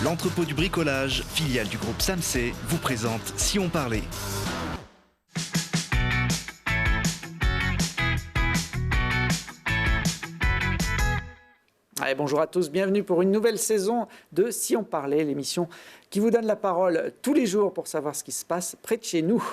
L'entrepôt du bricolage, filiale du groupe Samsey, vous présente Si on parlait. Allez, bonjour à tous, bienvenue pour une nouvelle saison de Si on parlait, l'émission qui vous donne la parole tous les jours pour savoir ce qui se passe près de chez nous.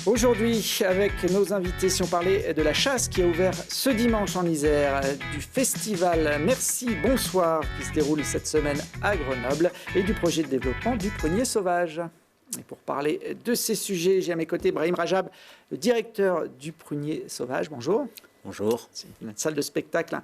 Aujourd'hui, avec nos invités, si on parlait de la chasse qui a ouvert ce dimanche en Isère, du festival Merci Bonsoir qui se déroule cette semaine à Grenoble et du projet de développement du prunier sauvage. Et pour parler de ces sujets, j'ai à mes côtés Brahim Rajab, le directeur du prunier sauvage. Bonjour. Bonjour. C'est une salle de spectacle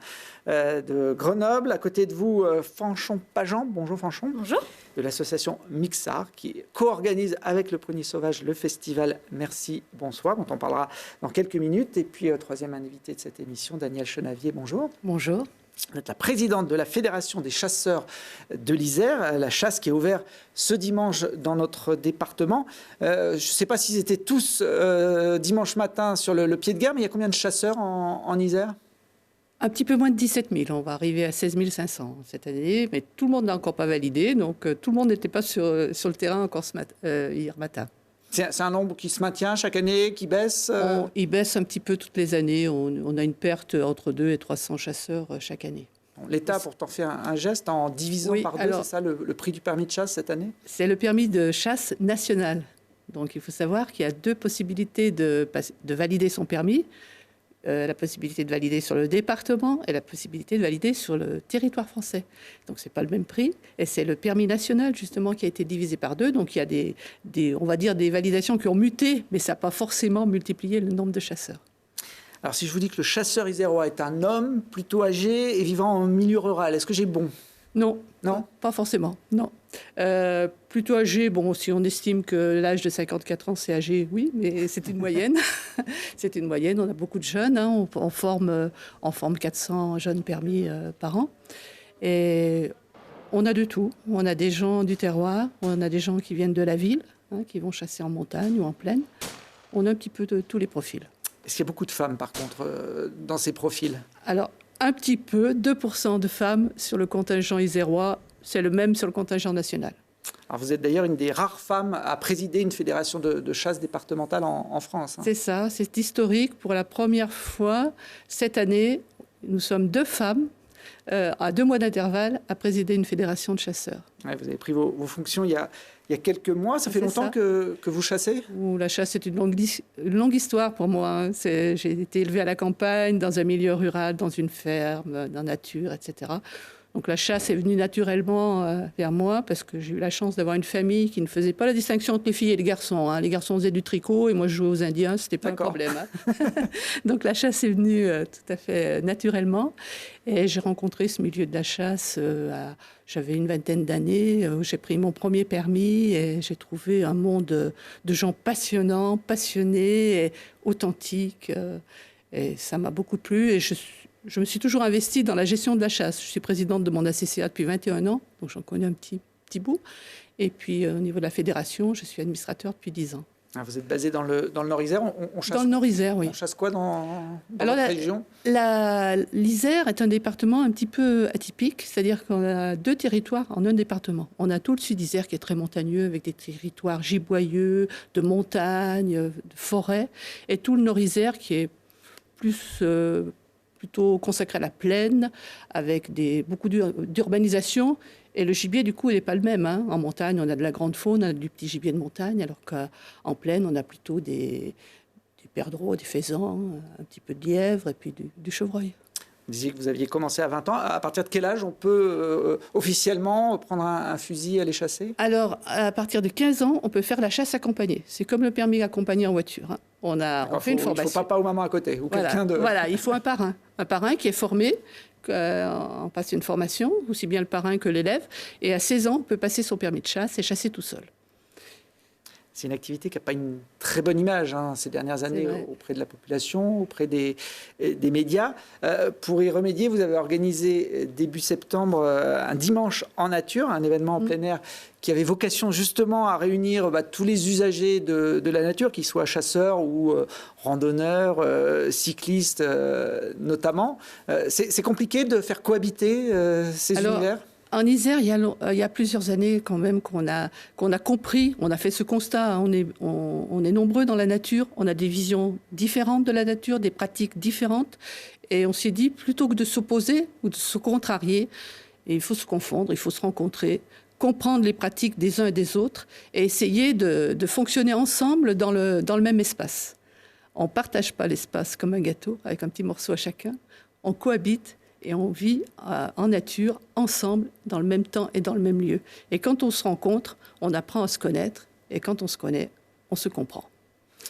de Grenoble. À côté de vous, Fanchon Pajan. Bonjour Fanchon. Bonjour. De l'association Mixar qui co-organise avec le prunier sauvage le festival Merci Bonsoir, dont on parlera dans quelques minutes. Et puis, troisième invité de cette émission, Danielle Chenavier. Bonjour. Bonjour. Vous êtes la présidente de la Fédération des chasseurs de l'Isère, la chasse qui est ouverte ce dimanche dans notre département. Je ne sais pas s'ils étaient tous dimanche matin sur le pied de guerre, mais il y a combien de chasseurs en Isère ? Un petit peu moins de 17 000. On va arriver à 16 500 cette année, mais tout le monde n'a encore pas validé, donc tout le monde n'était pas sur le terrain encore hier matin. C'est un nombre qui se maintient chaque année, qui baisse Il baisse un petit peu toutes les années. On a une perte entre 200 et 300 chasseurs chaque année. L'État a pourtant fait un geste en divisant par deux, c'est ça le prix du permis de chasse cette année ? C'est le permis de chasse national. Donc il faut savoir qu'il y a deux possibilités de valider son permis. La possibilité de valider sur le département et la possibilité de valider sur le territoire français. Donc, ce n'est pas le même prix. Et c'est le permis national, justement, qui a été divisé par deux. Donc, il y a on va dire des validations qui ont muté, mais ça n'a pas forcément multiplié le nombre de chasseurs. Alors, si je vous dis que le chasseur isérois est un homme plutôt âgé et vivant en milieu rural, est-ce que j'ai bon ? Non, non, pas forcément, non. Plutôt âgé, bon, si on estime que l'âge de 54 ans, c'est âgé, oui, mais c'est une moyenne. C'est une moyenne, on a beaucoup de jeunes, hein, on forme 400 jeunes permis par an. Et on a de tout, on a des gens du terroir, on a des gens qui viennent de la ville, hein, qui vont chasser en montagne ou en plaine. On a un petit peu de tous les profils. Est-ce qu'il y a beaucoup de femmes, par contre, dans ces profils ? Alors, un petit peu, 2% de femmes sur le contingent isérois, c'est le même sur le contingent national. Alors vous êtes d'ailleurs une des rares femmes à présider une fédération de chasse départementale en France. Hein. C'est ça, c'est historique. Pour la première fois, cette année, nous sommes 2 femmes à 2 mois d'intervalle à présider une fédération de chasseurs. Ouais, vous avez pris vos fonctions il y a quelques mois. Ça fait longtemps que vous chassez ? La chasse, c'est une longue histoire pour moi. Hein. J'ai été élevée à la campagne, dans un milieu rural, dans une ferme, dans la nature, etc. Donc la chasse est venue naturellement vers moi parce que j'ai eu la chance d'avoir une famille qui ne faisait pas la distinction entre les filles et les garçons. Hein. Les garçons faisaient du tricot et moi je jouais aux Indiens, c'était pas un problème. Hein. Donc la chasse est venue tout à fait naturellement. Et j'ai rencontré ce milieu de la chasse, j'avais une vingtaine d'années, où j'ai pris mon premier permis et j'ai trouvé un monde de gens passionnants, passionnés et authentiques. Et ça m'a beaucoup plu et je me suis toujours investie dans la gestion de la chasse. Je suis présidente de mon ACCA depuis 21 ans, donc j'en connais un petit bout. Et puis, au niveau de la fédération, je suis administrateur depuis 10 ans. Ah, vous êtes basé dans le Nord-Isère. On chasse, dans le Nord-Isère, oui. On chasse quoi dans votre région ? L'Isère est un département un petit peu atypique, c'est-à-dire qu'on a 2 territoires en un département. On a tout le Sud-Isère qui est très montagneux, avec des territoires giboyeux, de montagnes, de forêts, et tout le Nord-Isère qui est plutôt consacré à la plaine, avec beaucoup d'urbanisation. Et le gibier, du coup, il n'est pas le même. Hein. En montagne, on a de la grande faune, on a du petit gibier de montagne, alors qu'en plaine, on a plutôt des perdreaux, des faisans, un petit peu de lièvre et puis du chevreuil. Vous disiez que vous aviez commencé à 20 ans. À partir de quel âge on peut officiellement prendre un fusil et aller chasser ? Alors, à partir de 15 ans, on peut faire la chasse accompagnée. C'est comme le permis accompagné en voiture. Hein. On fait une formation. Il faut papa ou maman à côté ou quelqu'un de... Voilà, il faut un parrain qui est formé. On passe une formation, aussi bien le parrain que l'élève. Et à 16 ans, on peut passer son permis de chasse et chasser tout seul. C'est une activité qui n'a pas une très bonne image ces dernières années auprès de la population, auprès des médias. Pour y remédier, vous avez organisé début septembre un dimanche en nature, un événement en plein air qui avait vocation justement à réunir tous les usagers de la nature, qu'ils soient chasseurs ou randonneurs, cyclistes notamment. C'est compliqué de faire cohabiter ces univers ? En Isère, il y a plusieurs années quand même qu'on a compris, on a fait ce constat, hein, on est nombreux dans la nature, on a des visions différentes de la nature, des pratiques différentes, et on s'est dit, plutôt que de s'opposer ou de se contrarier, il faut se confondre, il faut se rencontrer, comprendre les pratiques des uns et des autres, et essayer de fonctionner ensemble dans le même espace. On ne partage pas l'espace comme un gâteau, avec un petit morceau à chacun, on cohabite, et on vit en nature, ensemble, dans le même temps et dans le même lieu. Et quand on se rencontre, on apprend à se connaître. Et quand on se connaît, on se comprend.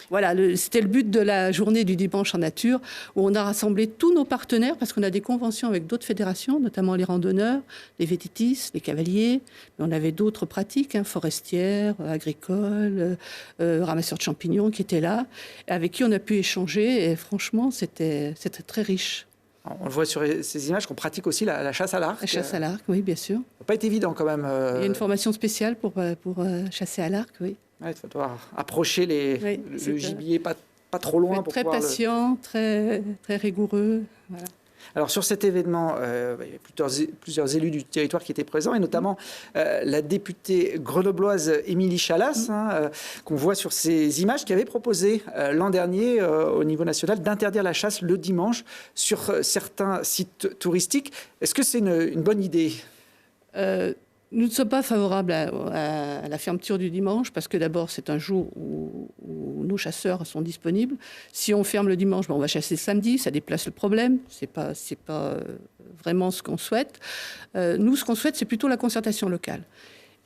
Voilà, c'était le but de la journée du dimanche en nature, où on a rassemblé tous nos partenaires, parce qu'on a des conventions avec d'autres fédérations, notamment les randonneurs, les vététistes, les cavaliers. Mais on avait d'autres pratiques, hein, forestières, agricoles, ramasseurs de champignons qui étaient là, avec qui on a pu échanger. Et franchement, c'était très riche. On le voit sur ces images qu'on pratique aussi la chasse à l'arc. La chasse à l'arc, oui, bien sûr. Ça n'a pas été évident quand même. Il y a une formation spéciale pour chasser à l'arc, oui. Ouais, il faut devoir approcher le gibier pas trop loin. Pour très patient, très rigoureux. Voilà. Alors sur cet événement, il y avait plusieurs élus du territoire qui étaient présents, et notamment la députée grenobloise Émilie Chalas, qu'on voit sur ces images, qui avait proposé l'an dernier au niveau national d'interdire la chasse le dimanche sur certains sites touristiques. Est-ce que c'est une bonne idée ? Nous ne sommes pas favorables à la fermeture du dimanche parce que d'abord, c'est un jour où nos chasseurs sont disponibles. Si on ferme le dimanche, on va chasser le samedi, ça déplace le problème. C'est pas vraiment ce qu'on souhaite. Nous, ce qu'on souhaite, c'est plutôt la concertation locale.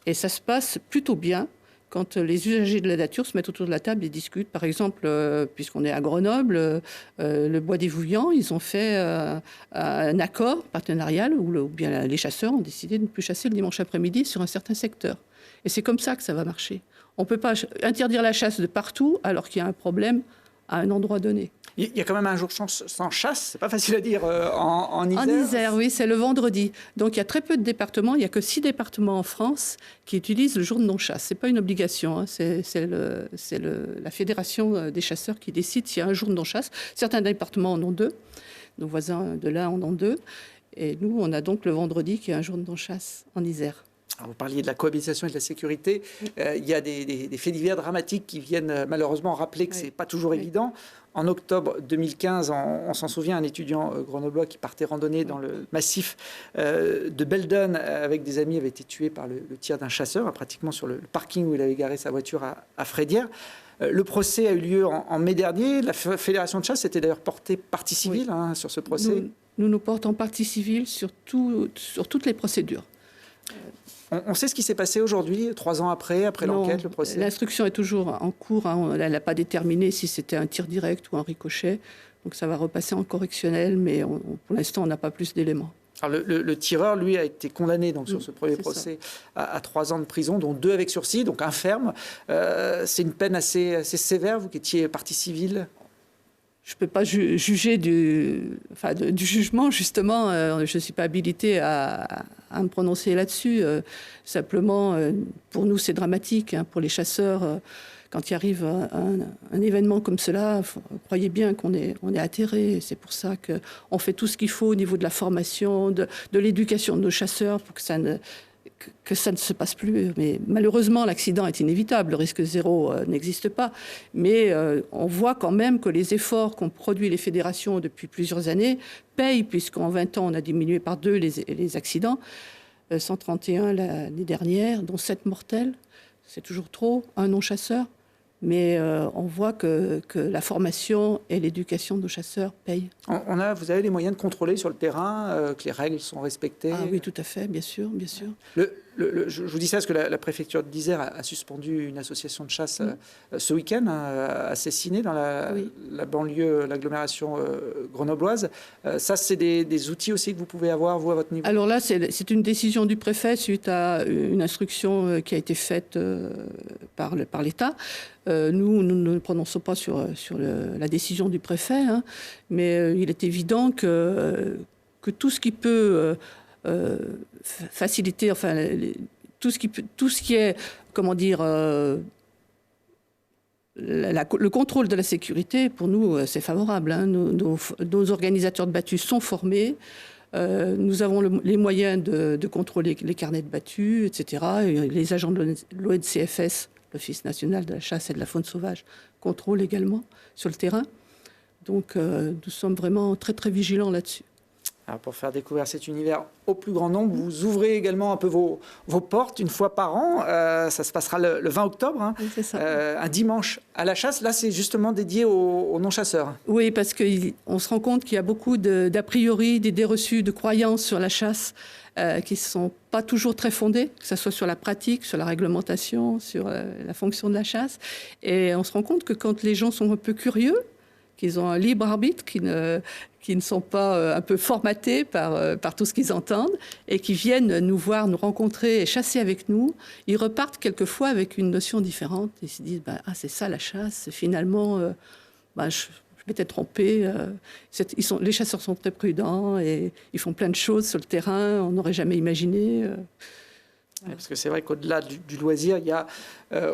Et ça se passe plutôt bien quand les usagers de la nature se mettent autour de la table et discutent. Par exemple, puisqu'on est à Grenoble, le Bois des Vouillants, ils ont fait un accord partenarial où bien les chasseurs ont décidé de ne plus chasser le dimanche après-midi sur un certain secteur. Et c'est comme ça que ça va marcher. On ne peut pas interdire la chasse de partout alors qu'il y a un problème à un endroit donné. Il y a quand même un jour sans chasse, c'est pas facile à dire en Isère. En Isère, oui, c'est le vendredi. Donc il y a très peu de départements, il n'y a que 6 départements en France qui utilisent le jour de non-chasse. Ce n'est pas une obligation, hein. C'est la fédération des chasseurs qui décide s'il y a un jour de non-chasse. Certains départements en ont 2, nos voisins de là en ont 2. Et nous, on a donc le vendredi qui est un jour de non-chasse en Isère. Alors, vous parliez de la cohabitation et de la sécurité. Il y a des faits divers dramatiques qui viennent malheureusement rappeler que ce n'est pas toujours évident. En octobre 2015, on s'en souvient, un étudiant grenoblois qui partait randonner dans le massif de Beldon avec des amis avait été tué par le tir d'un chasseur, pratiquement sur le parking où il avait garé sa voiture à Frédières. Le procès a eu lieu en mai dernier. La Fédération de chasse était d'ailleurs portée partie civile sur ce procès. Nous portons partie civile sur toutes les procédures. On sait ce qui s'est passé aujourd'hui, 3 ans après l'enquête, le procès. L'instruction est toujours en cours. Elle n'a pas déterminé si c'était un tir direct ou un ricochet. Donc ça va repasser en correctionnel, mais pour l'instant, on n'a pas plus d'éléments. Alors le tireur, lui, a été condamné donc, sur ce premier procès à 3 ans de prison, dont 2 avec sursis, donc un ferme. C'est une peine assez sévère, vous qui étiez partie civile. Je ne peux pas juger du jugement, justement. Je ne suis pas habilitée à me prononcer là-dessus. Simplement, pour nous, c'est dramatique. Pour les chasseurs, quand il arrive un événement comme cela, croyez bien qu'on est atterré. C'est pour ça qu'on fait tout ce qu'il faut au niveau de la formation, de l'éducation de nos chasseurs pour que ça ne se passe plus. Mais malheureusement, l'accident est inévitable. Le risque zéro n'existe pas. Mais on voit quand même que les efforts qu'ont produits les fédérations depuis plusieurs années payent, puisqu'en 20 ans, on a diminué par 2 les accidents. 131 l'année dernière, dont 7 mortels. C'est toujours trop, un non-chasseur. Mais on voit que la formation et l'éducation de nos chasseurs payent. Vous avez les moyens de contrôler sur le terrain, que les règles sont respectées? Ah oui, tout à fait, bien sûr, bien sûr. Je vous dis ça parce que la préfecture d'Isère a suspendu une association de chasse ce week-end à Cessiné, dans la banlieue, l'agglomération grenobloise. Ça, c'est des outils aussi que vous pouvez avoir, vous, à votre niveau? Alors là, c'est une décision du préfet suite à une instruction qui a été faite par l'État. Nous ne prononçons pas sur la décision du préfet, mais il est évident que tout ce qui peut faciliter, tout ce qui est, comment dire, le contrôle de la sécurité, pour nous, c'est favorable. Nos organisateurs de battues sont formés. Nous avons les moyens de contrôler les carnets de battus, etc. Et les agents de l'ONCFS, l'Office national de la chasse et de la faune sauvage, contrôlent également sur le terrain. Donc nous sommes vraiment très très vigilants là-dessus. Alors pour faire découvrir cet univers au plus grand nombre, vous ouvrez également un peu vos portes une fois par an. Ça se passera le 20 octobre, hein. Oui, c'est ça. Un dimanche à la chasse. Là, c'est justement dédié aux non-chasseurs. Oui, parce qu'on se rend compte qu'il y a beaucoup d'a priori, d'idées reçues, de croyances sur la chasse qui ne sont pas toujours très fondées, que ce soit sur la pratique, sur la réglementation, sur la fonction de la chasse. Et on se rend compte que quand les gens sont un peu curieux, qu'ils ont un libre arbitre, qui ne sont pas un peu formatés par tout ce qu'ils entendent et qui viennent nous voir, nous rencontrer et chasser avec nous, ils repartent quelquefois avec une notion différente. Ils se disent c'est ça la chasse, finalement, je m'étais trompé. Les chasseurs sont très prudents et ils font plein de choses sur le terrain, on n'aurait jamais imaginé. Parce que c'est vrai qu'au-delà du loisir, il y a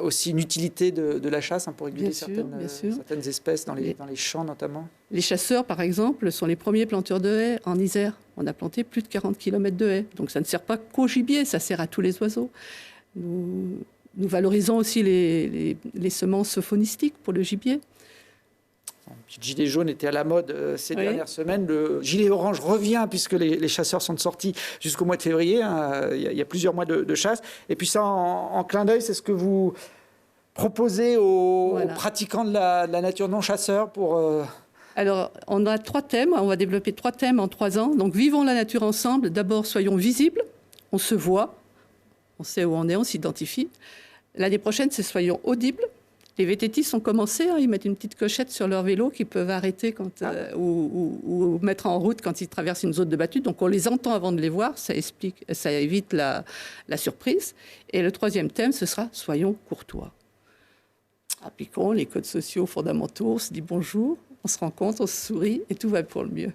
aussi une utilité de la chasse pour réguler certaines espèces dans les champs notamment. Les chasseurs, par exemple, sont les premiers planteurs de haies en Isère. On a planté plus de 40 km de haies. Donc ça ne sert pas qu'au gibier, ça sert à tous les oiseaux. Nous valorisons aussi les semences faunistiques pour le gibier. Le gilet jaune était à la mode ces dernières semaines. Le gilet orange revient puisque les chasseurs sont sortis jusqu'au mois de février. Il y a plusieurs mois de chasse. Et puis ça, en clin d'œil, c'est ce que vous proposez aux pratiquants de la nature non-chasseurs pour... Alors, on a 3 thèmes. On va développer 3 thèmes en 3 ans. Donc, vivons la nature ensemble. D'abord, soyons visibles. On se voit. On sait où on est, on s'identifie. L'année prochaine, c'est soyons audibles. Les VTTistes ont commencé, ils mettent une petite cochette sur leur vélo qu'ils peuvent arrêter ou mettre en route quand ils traversent une zone de battue. Donc on les entend avant de les voir, ça évite la surprise. Et le 3e thème, ce sera « Soyons courtois ». Appliquons les codes sociaux fondamentaux, on se dit bonjour, on se rencontre, on se sourit et tout va pour le mieux.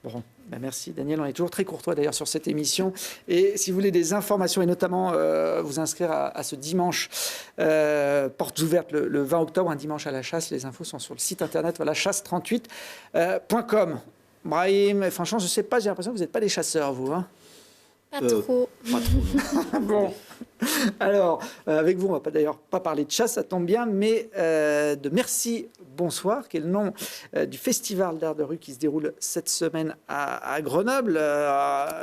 Bon. Merci Daniel, on est toujours très courtois d'ailleurs sur cette émission. Et si vous voulez des informations et notamment vous inscrire à ce dimanche, portes ouvertes le 20 octobre, un dimanche à la chasse, les infos sont sur le site internet chasse38.com. Brahim, franchement, je ne sais pas, j'ai l'impression que vous n'êtes pas des chasseurs, vous. Hein pas trop. Pas trop. Bon. Alors, avec vous, on ne va d'ailleurs pas parler de chasse, ça tombe bien, mais de Merci Bonsoir, qui est le nom du festival d'art de rue qui se déroule cette semaine à Grenoble.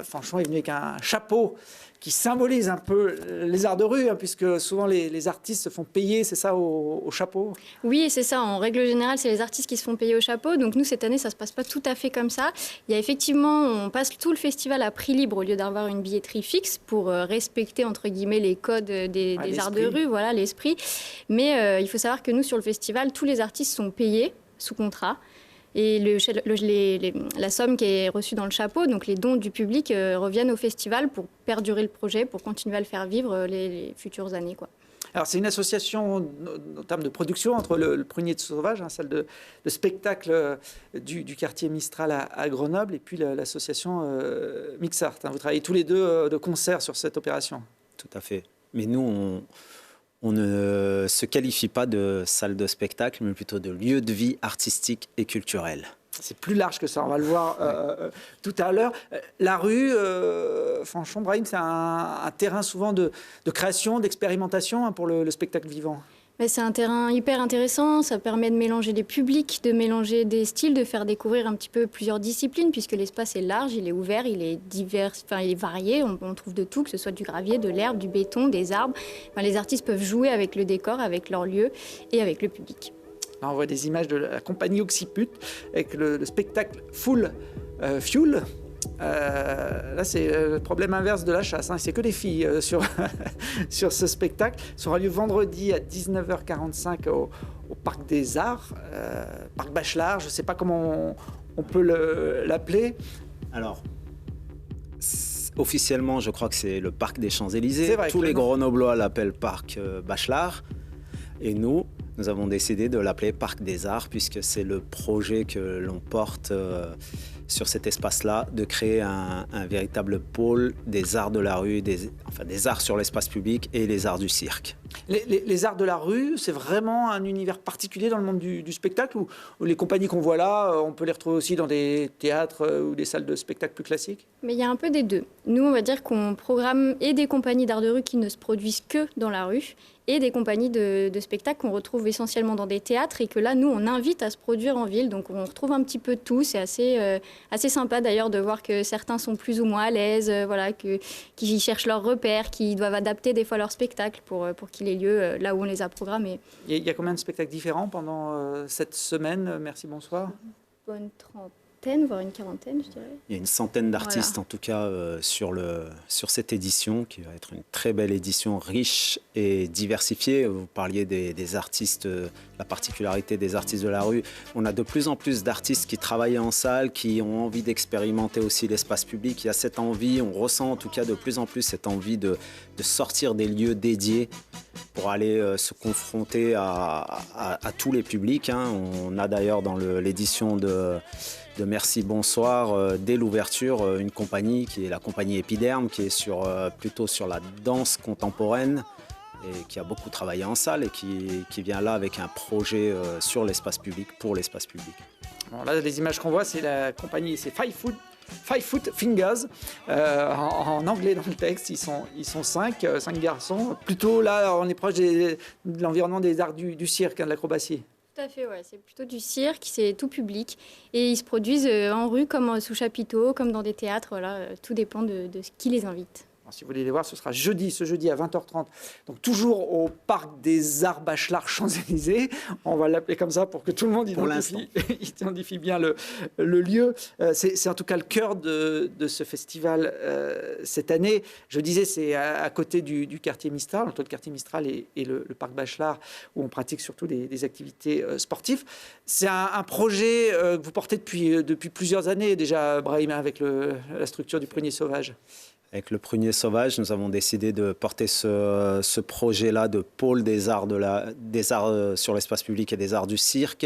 Franchement, il est venu avec un chapeau qui symbolise un peu les arts de rue, puisque souvent les artistes se font payer, c'est ça, au chapeau? Oui, c'est ça. En règle générale, c'est les artistes qui se font payer au chapeau. Donc nous, cette année, ça ne se passe pas tout à fait comme ça. Il y a effectivement, on passe tout le festival à prix libre au lieu d'avoir une billetterie fixe pour respecter, entre guillemets, les codes des arts de rue, voilà, l'esprit. Mais il faut savoir que nous, sur le festival, tous les artistes sont payés sous contrat. Et la somme qui est reçue dans le chapeau, donc les dons du public, reviennent au festival pour perdurer le projet, pour continuer à le faire vivre les futures années, quoi. Alors, c'est une association en termes de production entre le Prunier de Sauvage, salle de spectacle du quartier Mistral à Grenoble, et puis l'association Mixart. Vous travaillez tous les deux de concert sur cette opération. Tout à fait. Mais nous, on ne se qualifie pas de salle de spectacle, mais plutôt de lieu de vie artistique et culturel. C'est plus large que ça, on va le voir tout à l'heure. La rue, franchement, Brahim, c'est un terrain souvent de création, d'expérimentation pour le spectacle vivant. Mais c'est un terrain hyper intéressant, ça permet de mélanger des publics, de mélanger des styles, de faire découvrir un petit peu plusieurs disciplines, puisque l'espace est large, il est ouvert, il est divers, il est varié, on trouve de tout, que ce soit du gravier, de l'herbe, du béton, des arbres. Les artistes peuvent jouer avec le décor, avec leur lieu et avec le public. Là, on voit des images de la compagnie Occiput avec le spectacle Full Fuel. Là, c'est le problème inverse de la chasse. C'est que des filles sur ce spectacle. Ça aura lieu vendredi à 19h45 au Parc des Arts, Parc Bachelard. Je ne sais pas comment on peut l'appeler. Alors, officiellement, je crois que c'est le Parc des Champs-Élysées. Tous les Grenoblois l'appellent Parc Bachelard. Et nous avons décidé de l'appeler Parc des Arts, puisque c'est le projet que l'on porte sur cet espace-là, de créer un véritable pôle des arts de la rue, des arts sur l'espace public et les arts du cirque. Les arts de la rue, c'est vraiment un univers particulier dans le monde du spectacle ou les compagnies qu'on voit là, on peut les retrouver aussi dans des théâtres ou des salles de spectacle plus classiques? Mais il y a un peu des deux. Nous, on va dire qu'on programme et des compagnies d'art de rue qui ne se produisent que dans la rue et des compagnies de spectacle qu'on retrouve essentiellement dans des théâtres et que là, nous, on invite à se produire en ville. Donc, on retrouve un petit peu de tout. C'est assez sympa d'ailleurs de voir que certains sont plus ou moins à l'aise, qui cherchent leurs repères, qui doivent adapter des fois leur spectacle pour qu'il ait lieu là où on les a programmés. Il y a combien de spectacles différents pendant cette semaine? Merci, bonsoir. Bonne trentaine, voire une quarantaine, je dirais. Il y a une centaine d'artistes, en tout cas, sur cette édition, qui va être une très belle édition, riche et diversifiée. Vous parliez des artistes, la particularité des artistes de la rue. On a de plus en plus d'artistes qui travaillent en salle, qui ont envie d'expérimenter aussi l'espace public. Il y a cette envie, on ressent en tout cas de plus en plus cette envie de sortir des lieux dédiés pour aller se confronter à tous les publics. Hein. On a d'ailleurs dans l'édition de Merci Bonsoir, dès l'ouverture, une compagnie qui est la compagnie Épiderme, qui est plutôt sur la danse contemporaine et qui a beaucoup travaillé en salle et qui vient là avec un projet sur l'espace public, pour l'espace public. Bon, là, les images qu'on voit, c'est la compagnie, c'est Five Foot Fingers, en anglais dans le texte. Ils sont cinq garçons. Plutôt là, on est proche de l'environnement des arts du cirque, de l'acrobatie. Tout à fait, ouais. C'est plutôt du cirque, c'est tout public. Et ils se produisent en rue, comme sous chapiteau, comme dans des théâtres. Voilà, tout dépend de ce qui les invite. Alors, si vous voulez les voir, ce sera ce jeudi à 20h30. Donc toujours au Parc des Arts Bachelard Champs-Élysées. On va l'appeler comme ça pour que tout le monde identifie bien le lieu. C'est en tout cas le cœur de ce festival cette année. Je disais, c'est à côté du quartier Mistral, entre le quartier Mistral et le Parc Bachelard, où on pratique surtout des activités sportives. C'est un projet que vous portez depuis plusieurs années déjà, Brahim, avec la structure du Prunier Sauvage. Avec le Prunier Sauvage, nous avons décidé de porter ce projet-là de pôle des arts sur l'espace public et des arts du cirque,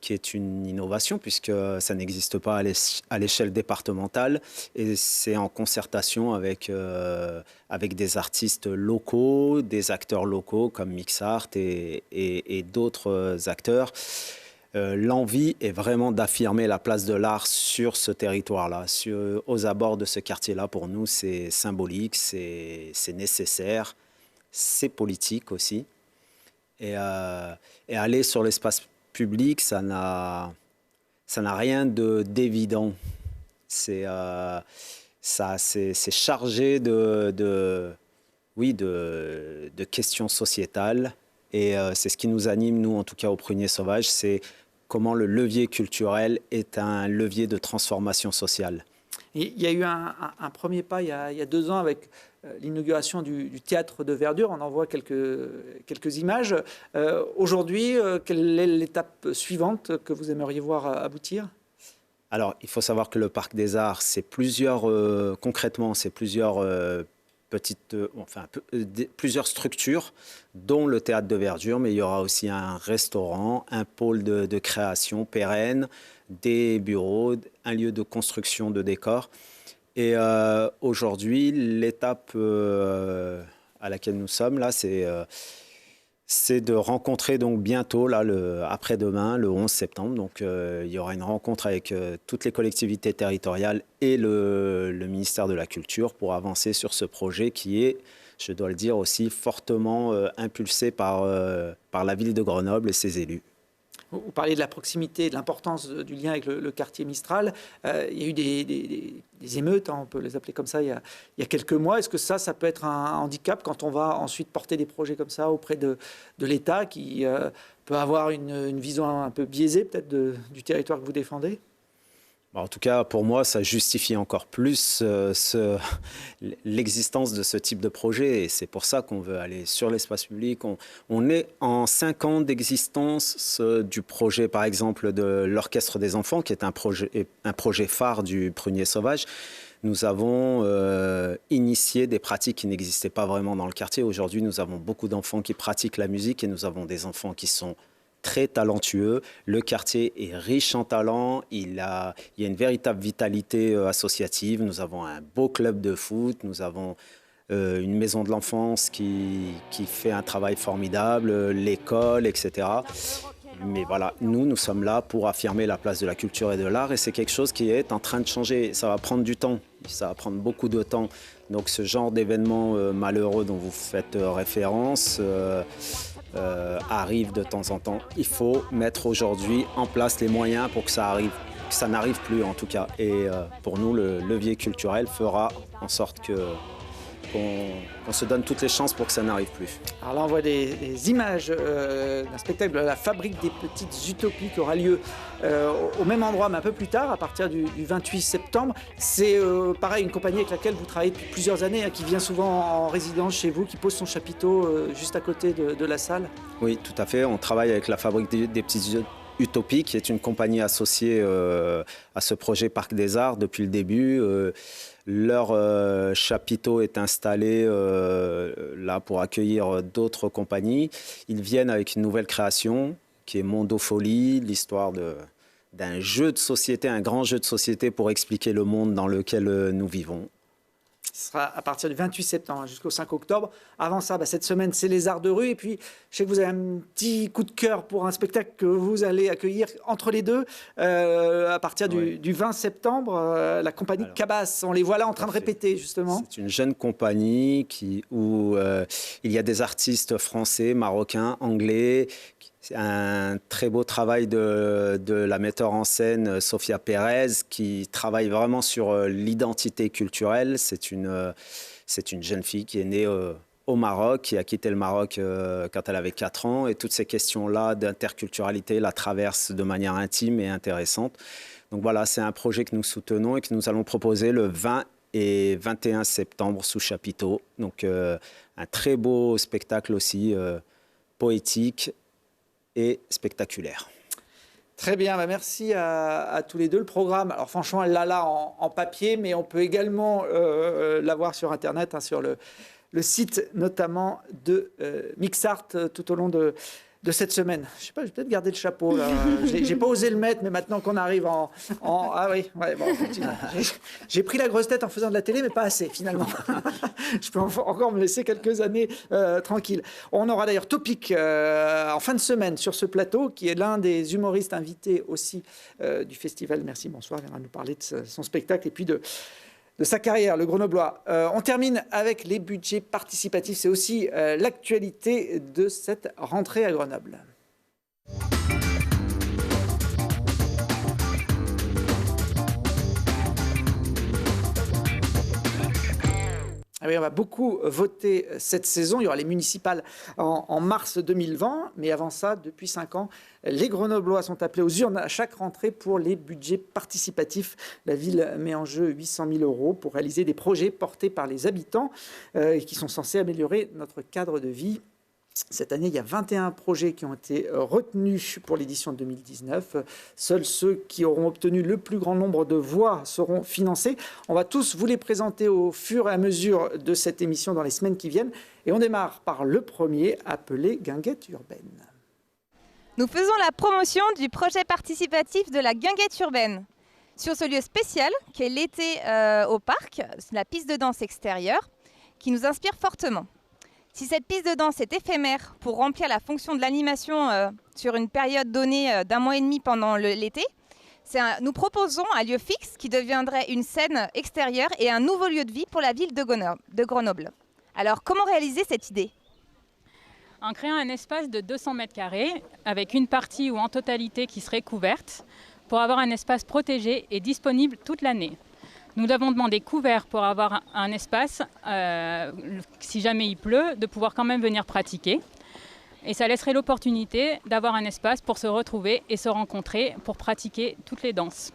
qui est une innovation puisque ça n'existe pas à l'échelle départementale et c'est en concertation avec des artistes locaux, des acteurs locaux comme Mixart et d'autres acteurs. L'envie est vraiment d'affirmer la place de l'art sur ce territoire-là, aux abords de ce quartier-là. Pour nous, c'est symbolique, c'est nécessaire, c'est politique aussi. Et aller sur l'espace public, ça n'a rien d'évident. C'est chargé de questions sociétales. Et c'est ce qui nous anime, nous, en tout cas, au Prunier Sauvage, c'est comment le levier culturel est un levier de transformation sociale. Et il y a eu un premier pas il y a 2 ans avec l'inauguration du théâtre de verdure. On en voit quelques images. Aujourd'hui, quelle est l'étape suivante que vous aimeriez voir aboutir ? Alors, il faut savoir que le Parc des Arts, c'est concrètement, c'est plusieurs structures, dont le théâtre de verdure, mais il y aura aussi un restaurant, un pôle de création pérenne, des bureaux, un lieu de construction de décors. Et aujourd'hui, l'étape à laquelle nous sommes, là, c'est de rencontrer donc bientôt, là, après-demain, le 11 septembre. Donc, il y aura une rencontre avec toutes les collectivités territoriales et le ministère de la Culture pour avancer sur ce projet qui est, je dois le dire aussi, fortement impulsé par la ville de Grenoble et ses élus. Vous parliez de la proximité, de l'importance du lien avec le quartier Mistral. Il y a eu des émeutes, hein, on peut les appeler comme ça, il y a quelques mois. Est-ce que ça peut être un handicap quand on va ensuite porter des projets comme ça auprès de l'État qui peut avoir une vision un peu biaisée peut-être du territoire que vous défendez ? En tout cas, pour moi, ça justifie encore plus l'existence de ce type de projet. Et c'est pour ça qu'on veut aller sur l'espace public. On est en 5 ans d'existence du projet, par exemple, de l'Orchestre des enfants, qui est un projet phare du Prunier Sauvage. Nous avons initié des pratiques qui n'existaient pas vraiment dans le quartier. Aujourd'hui, nous avons beaucoup d'enfants qui pratiquent la musique et nous avons des enfants qui sont très talentueux. Le quartier est riche en talent. Il y a une véritable vitalité associative. Nous avons un beau club de foot. Nous avons une maison de l'enfance qui fait un travail formidable, l'école, etc. Mais voilà, nous sommes là pour affirmer la place de la culture et de l'art et c'est quelque chose qui est en train de changer. Ça va prendre du temps, ça va prendre beaucoup de temps. Donc ce genre d'événement malheureux dont vous faites référence arrive de temps en temps. Il faut mettre aujourd'hui en place les moyens pour que ça n'arrive plus en tout cas. Et pour nous, le levier culturel fera en sorte qu'on se donne toutes les chances pour que ça n'arrive plus. Alors là, on voit des images d'un spectacle de la Fabrique des Petites Utopies qui aura lieu au même endroit, mais un peu plus tard, à partir du 28 septembre. C'est pareil, une compagnie avec laquelle vous travaillez depuis plusieurs années, qui vient souvent en résidence chez vous, qui pose son chapiteau juste à côté de la salle. Oui, tout à fait. On travaille avec la Fabrique des Petites Utopies, qui est une compagnie associée à ce projet Parc des Arts depuis le début. Leur chapiteau est installé là pour accueillir d'autres compagnies. Ils viennent avec une nouvelle création qui est Mondofolie, l'histoire d'un jeu de société, un grand jeu de société pour expliquer le monde dans lequel nous vivons. Ce sera à partir du 28 septembre jusqu'au 5 octobre. Avant ça, cette semaine, c'est les arts de rue. Et puis, je sais que vous avez un petit coup de cœur pour un spectacle que vous allez accueillir entre les deux. À partir du 20 septembre, la compagnie Cabasse. On les voit là en train de répéter, justement. C'est une jeune compagnie où il y a des artistes français, marocains, anglais. C'est un très beau travail de la metteur en scène Sofia Pérez qui travaille vraiment sur l'identité culturelle. C'est une jeune fille qui est née au Maroc, qui a quitté le Maroc quand elle avait 4 ans. Et toutes ces questions-là d'interculturalité la traversent de manière intime et intéressante. Donc voilà, c'est un projet que nous soutenons et que nous allons proposer le 20 et 21 septembre sous chapiteau. Donc un très beau spectacle aussi poétique et spectaculaire. Très bien, merci à tous les deux. Le programme, alors franchement, elle l'a là en papier, mais on peut également l'avoir sur Internet, sur le site notamment de Mixart tout au long de cette semaine. Je sais pas, je vais peut-être garder le chapeau là. J'ai pas osé le mettre, mais maintenant qu'on arrive ah oui, bon, j'ai pris la grosse tête en faisant de la télé, mais pas assez finalement. Je peux encore me laisser quelques années tranquille. On aura d'ailleurs Topic en fin de semaine sur ce plateau, qui est l'un des humoristes invités aussi du festival. Merci, bonsoir. Il viendra nous parler de son spectacle et puis de sa carrière, le Grenoblois. On termine avec les budgets participatifs. C'est aussi l'actualité de cette rentrée à Grenoble. Ah oui, on va beaucoup voter cette saison. Il y aura les municipales en mars 2020. Mais avant ça, depuis 5 ans, les Grenoblois sont appelés aux urnes à chaque rentrée pour les budgets participatifs. La ville met en jeu 800 000 € pour réaliser des projets portés par les habitants et qui sont censés améliorer notre cadre de vie. Cette année, il y a 21 projets qui ont été retenus pour l'édition 2019. Seuls ceux qui auront obtenu le plus grand nombre de voix seront financés. On va tous vous les présenter au fur et à mesure de cette émission dans les semaines qui viennent. Et on démarre par le premier, appelé Guinguette urbaine. Nous faisons la promotion du projet participatif de la Guinguette urbaine. Sur ce lieu spécial, qui est l'été au parc, la piste de danse extérieure, qui nous inspire fortement. Si cette piste de danse est éphémère pour remplir la fonction de l'animation sur une période donnée d'1 mois et demi pendant l'été, nous proposons un lieu fixe qui deviendrait une scène extérieure et un nouveau lieu de vie pour la ville de Grenoble. Alors, comment réaliser cette idée ? En créant un espace de 200 mètres carrés, avec une partie ou en totalité qui serait couverte, pour avoir un espace protégé et disponible toute l'année. Nous avons demandé couvert pour avoir un espace, si jamais il pleut, de pouvoir quand même venir pratiquer. Et ça laisserait l'opportunité d'avoir un espace pour se retrouver et se rencontrer pour pratiquer toutes les danses.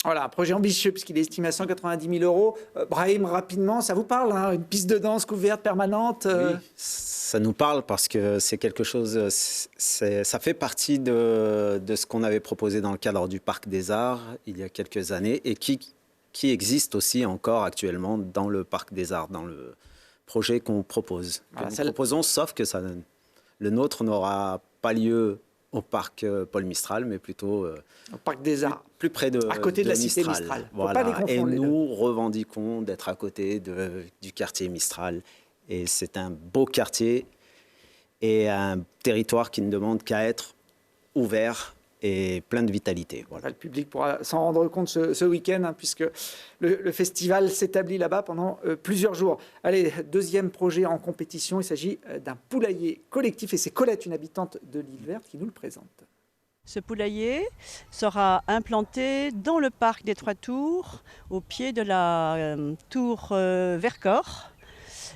Voilà, un projet ambitieux puisqu'il est estimé à 190 000 €. Brahim, rapidement, ça vous parle, une piste de danse couverte permanente Oui, ça nous parle parce que c'est quelque chose, ça fait partie de ce qu'on avait proposé dans le cadre du Parc des Arts il y a quelques années et qui existe aussi encore actuellement dans le Parc des Arts, dans le projet qu'on propose. Voilà, nous proposons, sauf que le nôtre n'aura pas lieu au parc Paul Mistral, mais plutôt au parc des Arts, plus près de à côté de la cité Mistral. Mistral. Voilà. Et nous revendiquons d'être à côté du quartier Mistral. Et c'est un beau quartier et un territoire qui ne demande qu'à être ouvert et plein de vitalité. Voilà. Le public pourra s'en rendre compte ce week-end, hein, puisque le festival s'établit là-bas pendant plusieurs jours. Allez, deuxième projet en compétition, il s'agit d'un poulailler collectif, et c'est Colette, une habitante de l'île Verte, qui nous le présente. Ce poulailler sera implanté dans le parc des Trois Tours, au pied de la tour Vercors,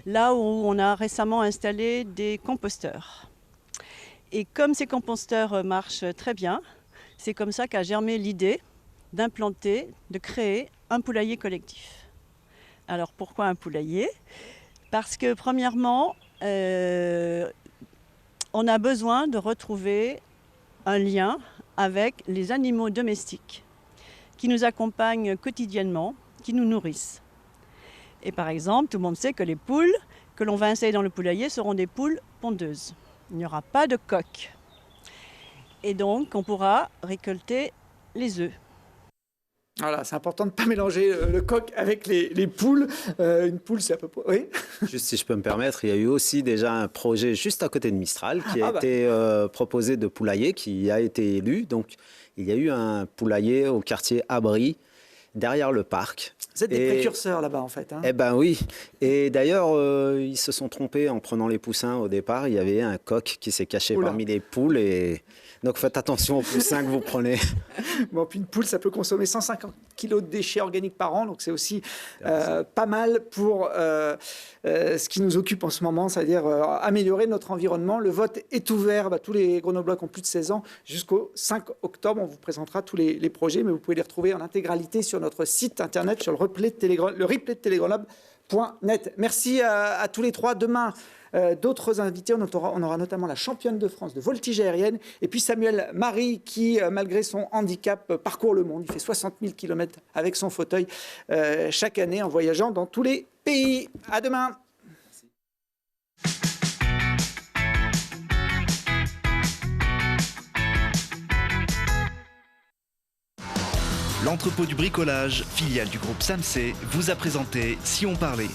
là où on a récemment installé des composteurs. Et comme ces composteurs marchent très bien, c'est comme ça qu'a germé l'idée d'implanter, de créer un poulailler collectif. Alors pourquoi un poulailler ? Parce que premièrement, on a besoin de retrouver un lien avec les animaux domestiques qui nous accompagnent quotidiennement, qui nous nourrissent. Et par exemple, tout le monde sait que les poules que l'on va installer dans le poulailler seront des poules pondeuses. Il n'y aura pas de coq. Et donc, on pourra récolter les œufs. Voilà, c'est important de ne pas mélanger le coq avec les poules. Une poule, c'est à peu près... Oui. Juste si je peux me permettre, il y a eu aussi déjà un projet juste à côté de Mistral qui a été proposé de poulailler, qui a été élu. Donc, il y a eu un poulailler au quartier Abri, derrière le parc. Vous êtes des précurseurs là-bas, en fait. Hein. Eh bien oui. Et d'ailleurs, ils se sont trompés en prenant les poussins au départ. Il y avait un coq qui s'est caché parmi les poules. Et donc, faites attention aux poussins que vous prenez. Bon, puis une poule, ça peut consommer 150 kg de déchets organiques par an. Donc, c'est aussi pas mal pour ce qui nous occupe en ce moment, c'est-à-dire améliorer notre environnement. Le vote est ouvert. Tous les Grenoblois qui ont plus de 16 ans jusqu'au 5 octobre. On vous présentera tous les projets, mais vous pouvez les retrouver en intégralité sur notre site internet, sur le replay de télégrenoble.net. Merci à tous les trois. Demain, d'autres invités. On aura notamment la championne de France de voltige aérienne et puis Samuel Marie qui, malgré son handicap, parcourt le monde. Il fait 60 000 km avec son fauteuil chaque année en voyageant dans tous les pays. À demain. L'entrepôt du bricolage, filiale du groupe Samsé, vous a présenté Si on parlait.